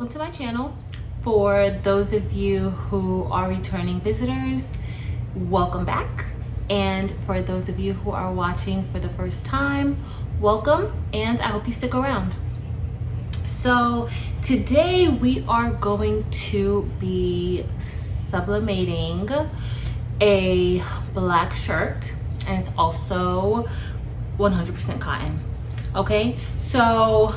welcome to my channel. For those of you who are returning visitors, welcome back. And for those of you who are watching for the first time, welcome, and I hope you stick around. So today we are going to be sublimating a black shirt, and it's also 100% cotton. Okay, so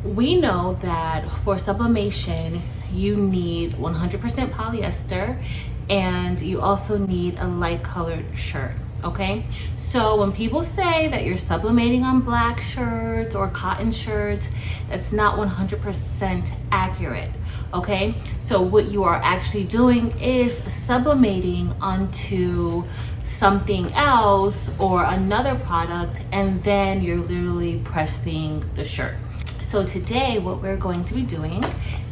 we know that for sublimation you need 100% polyester, and you also need a light colored shirt. Okay, so when people say that you're sublimating on black shirts or cotton shirts, that's not 100% accurate. Okay, so what you are actually doing is sublimating onto something else or another product, and then you're literally pressing the shirt. So today what we're going to be doing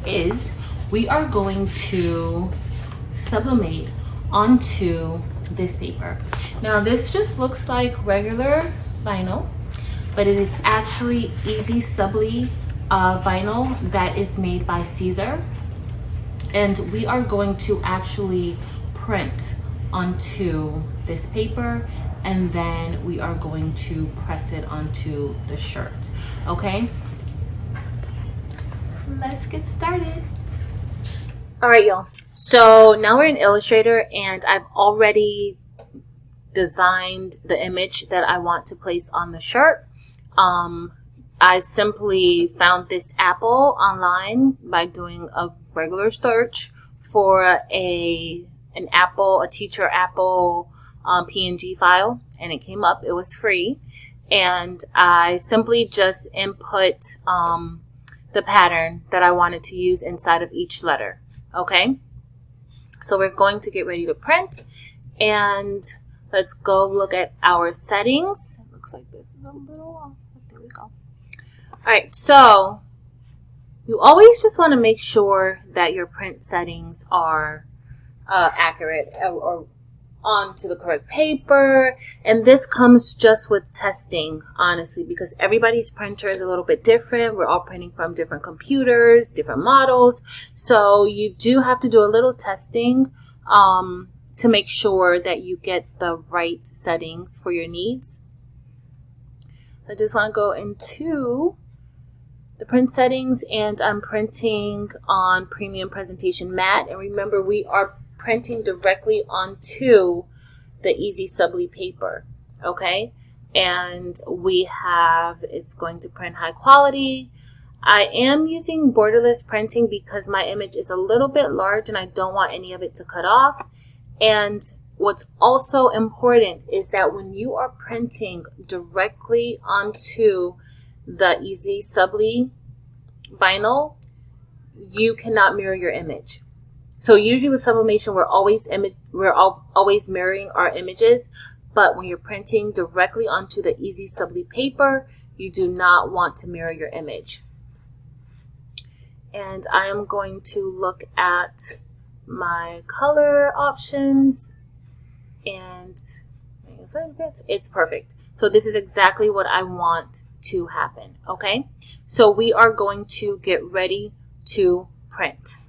is we are going to sublimate onto this paper. Now this just looks like regular vinyl, but it is actually Easy Subli vinyl that is made by Siser, and we are going to actually print onto this paper, and then we are going to press it onto the shirt. Okay, let's get started. All right, y'all, so now we're in Illustrator, and I've already designed the image that I want to place on the shirt. I simply found this apple online by doing a regular search for an apple, a teacher apple PNG file, and it came up. It was free, and I simply just input the pattern that I wanted to use inside of each letter. Okay, so we're going to get ready to print, and let's go look at our settings. It looks like this is a little off, but there we go. All right, so you always just want to make sure that your print settings are accurate or onto the correct paper, and this comes just with testing, honestly, because everybody's printer is a little bit different. We're all printing from different computers, different models, so you do have to do a little testing to make sure that you get the right settings for your needs. I just want to go into the print settings, and I'm printing on Premium Presentation Matte, and remember we are printing directly onto the Easy Subli paper. Okay, and we have, it's going to print high quality. I am using borderless printing because my image is a little bit large and I don't want any of it to cut off. And what's also important is that when you are printing directly onto the Easy Subli vinyl, you cannot mirror your image. So usually with sublimation, we're always mirroring our images, but when you're printing directly onto the Easy Subli paper, you do not want to mirror your image. And I am going to look at my color options, and it's perfect. So this is exactly what I want to happen. Okay, so we are going to get ready to print.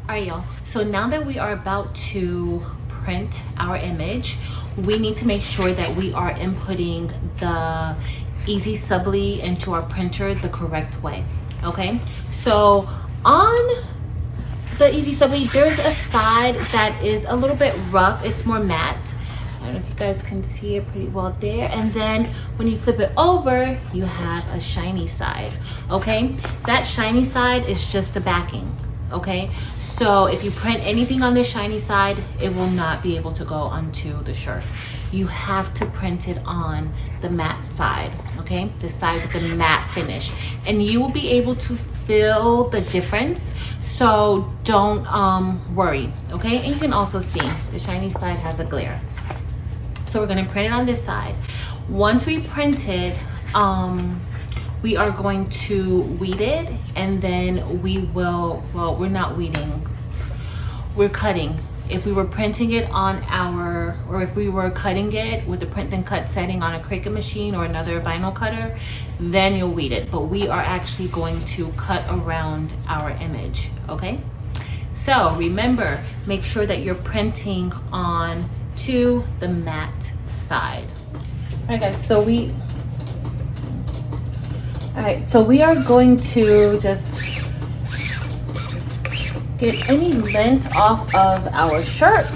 All right, y'all, so now that we are about to print our image, we need to make sure that we are inputting the Easy Subli into our printer the correct way. Okay, so on the Easy Subli, there's a side that is a little bit rough. It's more matte. I don't know if you guys can see it pretty well there. And then when you flip it over, you have a shiny side. Okay, that shiny side is just the backing. Okay, so if you print anything on the shiny side, it will not be able to go onto the shirt. You have to print it on the matte side. Okay, the side with the matte finish, and you will be able to feel the difference. So don't worry. Okay, and you can also see the shiny side has a glare. So we're going to print it on this side. Once we print it, we are going to weed it, and then we will, well, we're not weeding, we're cutting If we were printing it on our, or if we were cutting it with the print and cut setting on a Cricut machine or another vinyl cutter, then you'll weed it. But we are actually going to cut around our image, okay? So remember, make sure that you're printing on to the matte side. All right, guys, so we are going to just get any lint off of our shirt,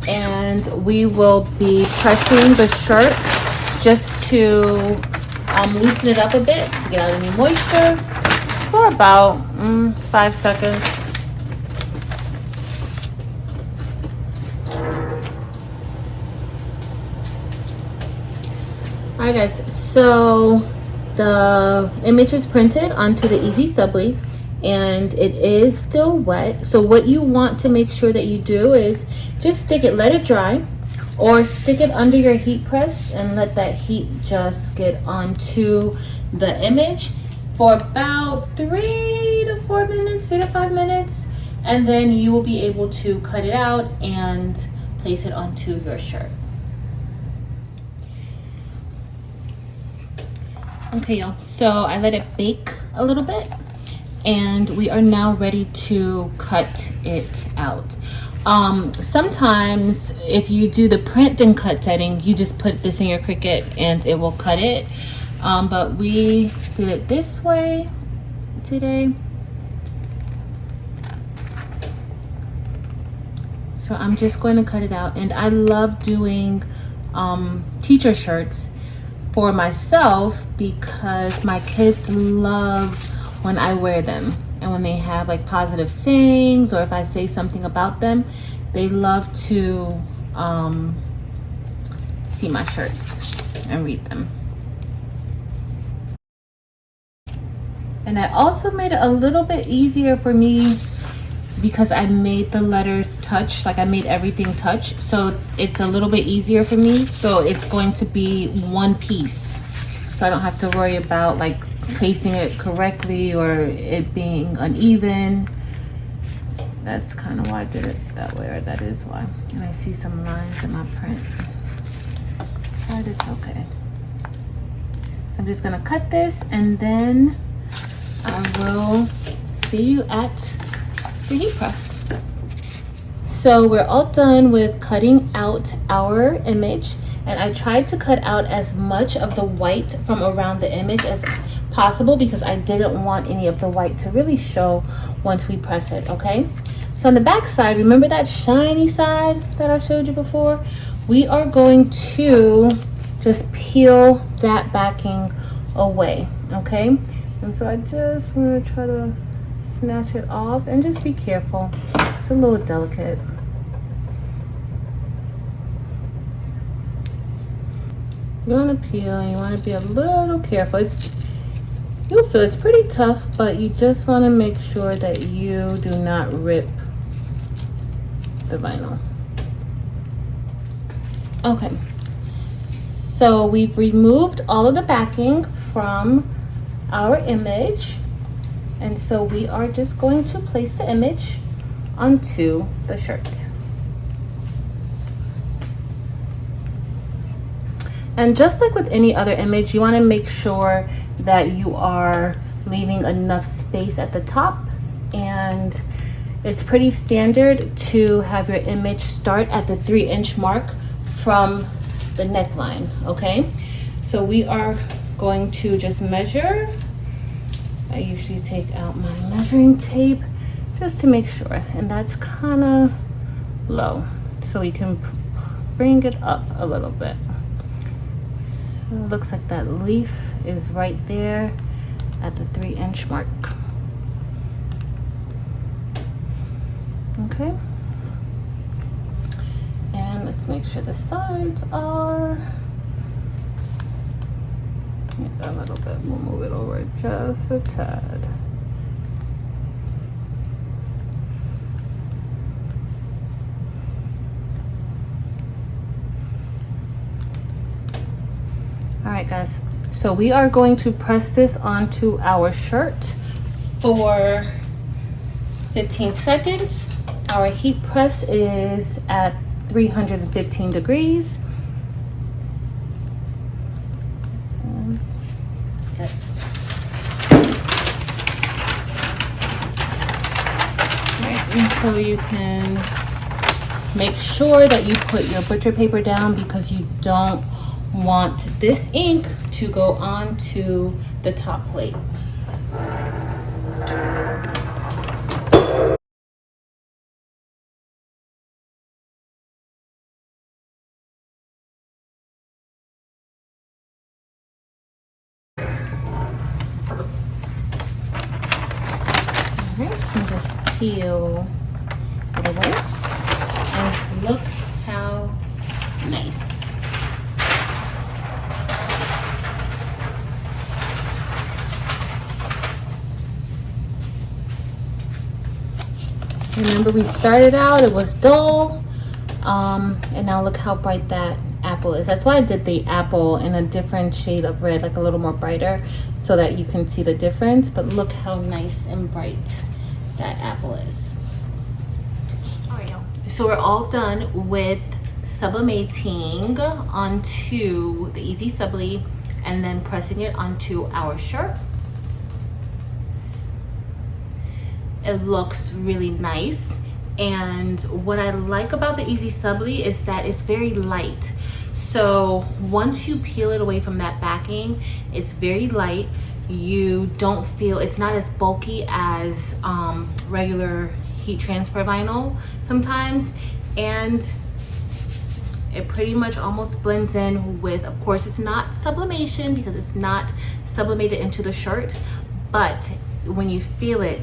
and we will be pressing the shirt just to loosen it up a bit to get out any moisture for about 5 seconds. All right, guys, so the image is printed onto the Easy Subli and it is still wet. So what you want to make sure that you do is just stick it, let it dry, or stick it under your heat press and let that heat just get onto the image for about 3 to 4 minutes, 3 to 5 minutes, and then you will be able to cut it out and place it onto your shirt. Okay, y'all, so I let it bake a little bit and we are now ready to cut it out. Sometimes if you do the print and cut setting, you just put this in your Cricut and it will cut it. But we did it this way today. So I'm just going to cut it out, and I love doing teacher shirts for myself because my kids love when I wear them, and when they have like positive sayings or if I say something about them, they love to see my shirts and read them. And I also made it a little bit easier for me because I made the letters touch, like I made everything touch, so it's a little bit easier for me. So it's going to be one piece, so I don't have to worry about like placing it correctly or it being uneven. That's kind of why I did it that way, or that is why. And I see some lines in my print, but it's okay. So I'm just gonna cut this and then I will see you at the heat press. So we're all done with cutting out our image, and I tried to cut out as much of the white from around the image as possible because I didn't want any of the white to really show once we press it, okay? So on the back side, remember that shiny side that I showed you before? We are going to just peel that backing away, okay? And so I just want to try to snatch it off and just be careful. It's a little delicate. You want to peel and you want to be a little careful. You'll feel it's pretty tough, but you just want to make sure that you do not rip the vinyl. Okay, so we've removed all of the backing from our image, and so we are just going to place the image onto the shirt. And just like with any other image, you want to make sure that you are leaving enough space at the top, and it's pretty standard to have your image start at the 3-inch mark from the neckline, okay? So we are going to just measure. I usually take out my measuring tape just to make sure, and that's kind of low, so we can bring it up a little bit. So it looks like that leaf is right there at the 3-inch mark. Okay, and let's make sure the sides are a little bit. We'll move it over just a tad. All right, guys, so we are going to press this onto our shirt for 15 seconds. Our heat press is at 315 degrees. And so you can make sure that you put your butcher paper down because you don't want this ink to go onto the top plate. And just peel it away, and look how nice. Remember, we started out, it was dull, and now look how bright that apple is. That's why I did the apple in a different shade of red, like a little more brighter, so that you can see the difference. But look how nice and bright that apple is. All right, y'all. So we're all done with sublimating onto the Easy Subli and then pressing it onto our shirt. It looks really nice. And what I like about the Easy Subli is that it's very light. So once you peel it away from that backing, it's very light. You don't feel, it's not as bulky as regular heat transfer vinyl sometimes. And it pretty much almost blends in with, of course, it's not sublimation because it's not sublimated into the shirt, but when you feel it,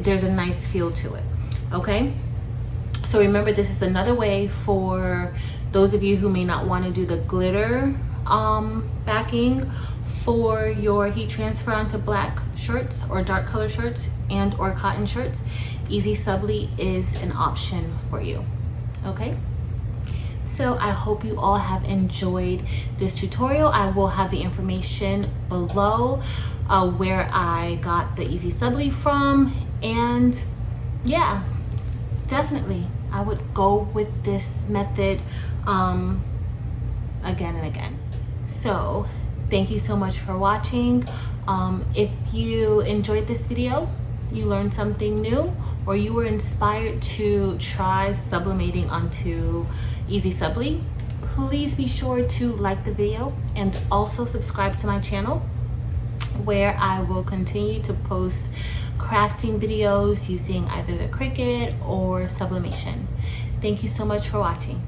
there's a nice feel to it. Okay, so remember, this is another way for those of you who may not want to do the glitter backing for your heat transfer onto black shirts or dark color shirts and or cotton shirts. Easy Subli is an option for you. Okay, so I hope you all have enjoyed this tutorial. I will have the information below where I got the Easy Subli from, and yeah, definitely I would go with this method again and again. So thank you so much for watching. If you enjoyed this video, you learned something new, or you were inspired to try sublimating onto Easy Subli, please be sure to like the video and also subscribe to my channel, where I will continue to post crafting videos using either the Cricut or sublimation. Thank you so much for watching.